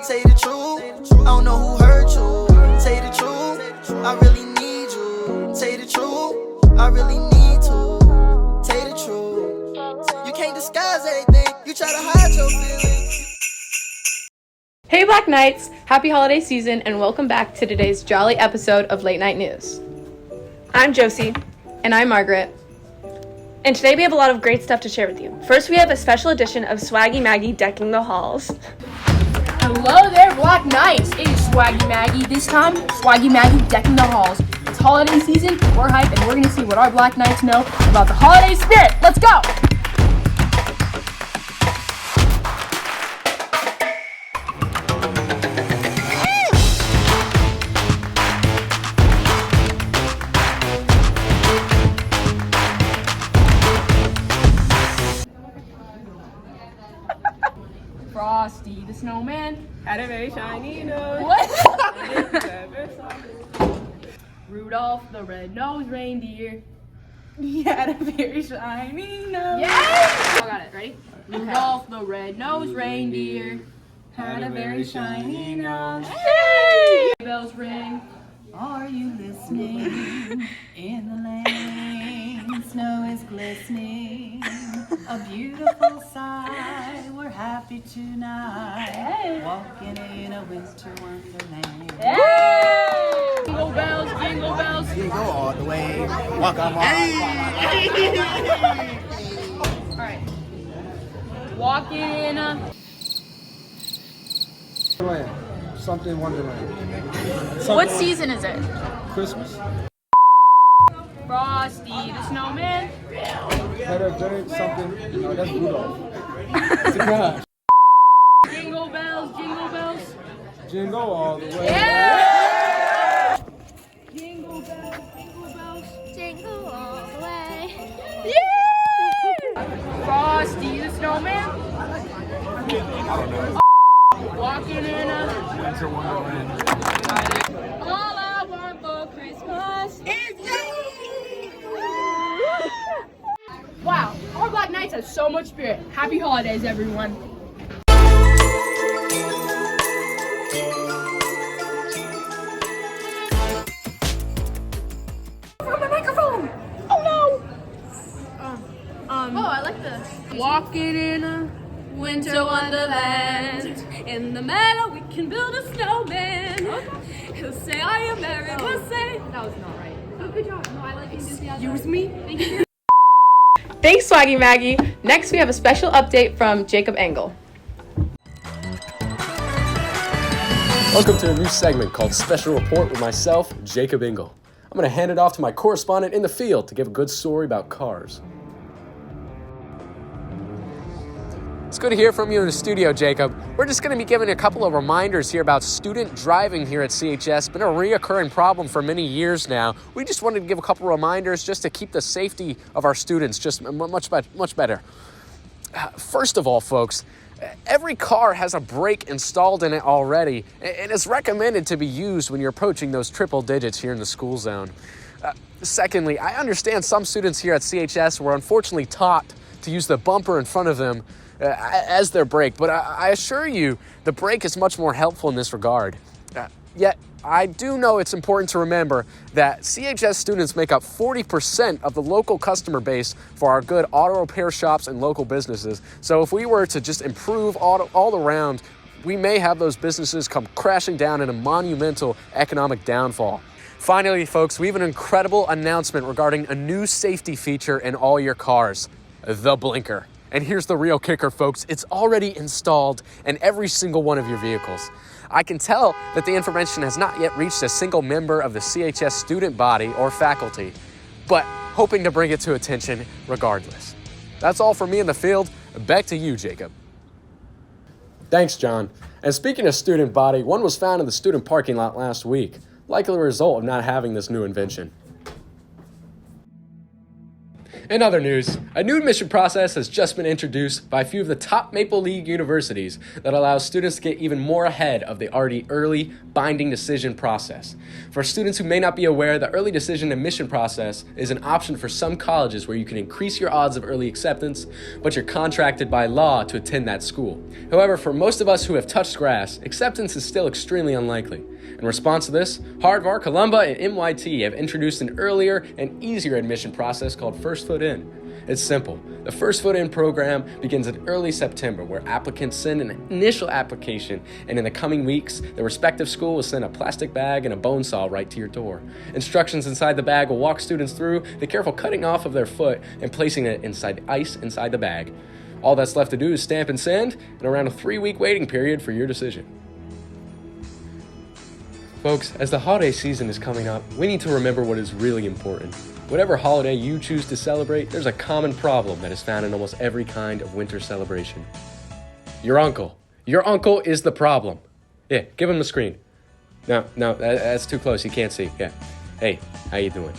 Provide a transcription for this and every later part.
Say the truth, I don't know who hurt you. Say the truth, I really need you. Say the truth, I really need to. Say the truth, you can't disguise anything. You try to hide your feelings. Hey Black Knights, happy holiday season and welcome back to today's jolly episode of Late Night News. I'm Josie. And I'm Margaret. And today we have a lot of great stuff to share with you. First, we have a special edition of Swaggy Maggie decking the halls. Hello there, Black Knights! It is Swaggy Maggie. This time, Swaggy Maggie decking the halls. It's holiday season, we're hype, and we're going to see what our Black Knights know about the holiday spirit. Let's go! Frosty the Snowman Had a very shiny nose. What? Rudolph the Red-Nosed Reindeer. He had a very shiny nose. Yay! I got it. Ready? Rudolph the Red-Nosed Reindeer Had a very shiny nose. Hey! Bells ring. Are you listening? In the lane, snow is glistening. A beautiful sight. We're happy tonight. Walking in a winter wonderland. Hey! Jingle bells, jingle bells. Jingle all the way. Walk on, walk. All right. Walking in a... Something Wonderland. What season is it? Christmas. Frosty the Snowman. Had a very something. No, that's Rudolph. It's a guy. Jingle bells, jingle bells. Jingle all the way. Yeah! Jingle bells, jingle bells. Jingle all the way. Yeah! Frosty the Snowman. Walking in a Winter Wonderland. all I want for Christmas is you. Wow, our Black Knights have so much spirit. Happy holidays, everyone. From the microphone. Oh no. Oh, I like the Walking in a winter wonderland. In the meadow, we can build a snowman. He'll say, "I am merry." We'll say, "That was not right." Oh, good job. No, I like enthusiasm. Excuse me. Thank you. Thanks Swaggy Maggie. Next we have a special update from Jacob Engel. Welcome to a new segment called Special Report with myself, Jacob Engel. I'm going to hand it off to my correspondent in the field to give a good story about cars. It's good to hear from you in the studio, Jacob. We're just going to be giving a couple of reminders here about student driving here at CHS. Been a reoccurring problem for many years now. We just wanted to give a couple of reminders just to keep the safety of our students just much better. First of all, folks, every car has a brake installed in it already, and it's recommended to be used when you're approaching those triple digits here in the school zone. Secondly, I understand some students here at CHS were unfortunately taught to use the bumper in front of them as their brake, but I assure you the brake is much more helpful in this regard. Yet, I do know it's important to remember that CHS students make up 40% of the local customer base for our good auto repair shops and local businesses. So if we were to just improve all around, we may have those businesses come crashing down in a monumental economic downfall. Finally, folks, we have an incredible announcement regarding a new safety feature in all your cars, the blinker. And here's the real kicker, folks. It's already installed in every single one of your vehicles. I can tell that the information has not yet reached a single member of the CHS student body or faculty, but hoping to bring it to attention regardless. That's all from me in the field. Back to you, Jacob. Thanks, John. And speaking of student body, one was found in the student parking lot last week, likely a result of not having this new invention. In other news, a new admission process has just been introduced by a few of the top Maple League universities that allows students to get even more ahead of the already early binding decision process. For students who may not be aware, the early decision admission process is an option for some colleges where you can increase your odds of early acceptance, but you're contracted by law to attend that school. However, for most of us who have touched grass, acceptance is still extremely unlikely. In response to this, Harvard, Columbia, and MIT have introduced an earlier and easier admission process called First Foot In. It's simple. The First Foot In program begins in early September, where applicants send an initial application, and in the coming weeks, the respective school will send a plastic bag and a bone saw right to your door. Instructions inside the bag will walk students through the careful cutting off of their foot and placing it inside the ice inside the bag. All that's left to do is stamp and send, and around a 3-week waiting period for your decision. Folks, as the holiday season is coming up, we need to remember what is really important. Whatever holiday you choose to celebrate, there's a common problem that is found in almost every kind of winter celebration. Your uncle. Your uncle is the problem. Yeah, give him the screen. No, that's too close. He can't see. Yeah. Hey, how you doing?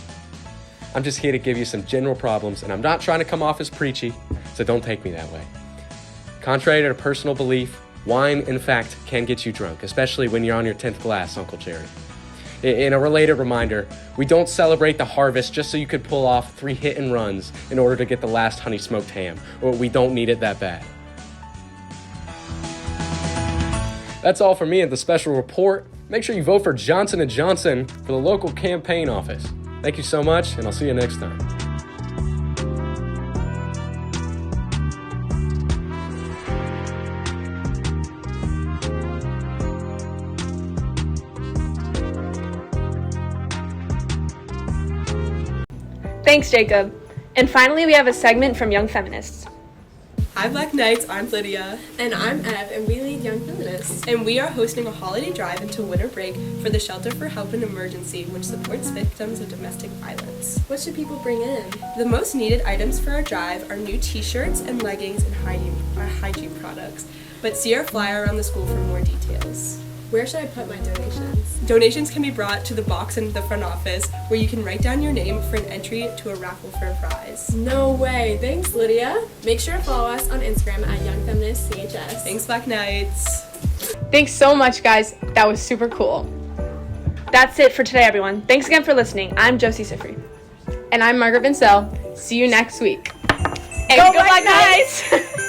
I'm just here to give you some general problems, and I'm not trying to come off as preachy, so don't take me that way. Contrary to personal belief, wine, in fact, can get you drunk, especially when you're on your 10th glass, Uncle Jerry. In a related reminder, we don't celebrate the harvest just so you could pull off 3 hit and runs in order to get the last honey smoked ham, or we don't need it that bad. That's all for me at the special report. Make sure you vote for Johnson & Johnson for the local campaign office. Thank you so much, and I'll see you next time. Thanks, Jacob. And finally, we have a segment from Young Feminists. Hi Black Knights, I'm Lydia. And I'm Ev, and we lead Young Feminists. And we are hosting a holiday drive into winter break for the Shelter for Help in Emergency, which supports victims of domestic violence. What should people bring in? The most needed items for our drive are new t-shirts and leggings and hygiene products. But see our flyer around the school for more details. Where should I put my donations? Donations can be brought to the box in the front office, where you can write down your name for an entry to a raffle for a prize. No way. Thanks, Lydia. Make sure to follow us on Instagram at Young Feminist CHS. Thanks, Black Knights. Thanks so much, guys. That was super cool. That's it for today, everyone. Thanks again for listening. I'm Josie Sifri. And I'm Margaret Vincel. See you next week. And go Black Knights!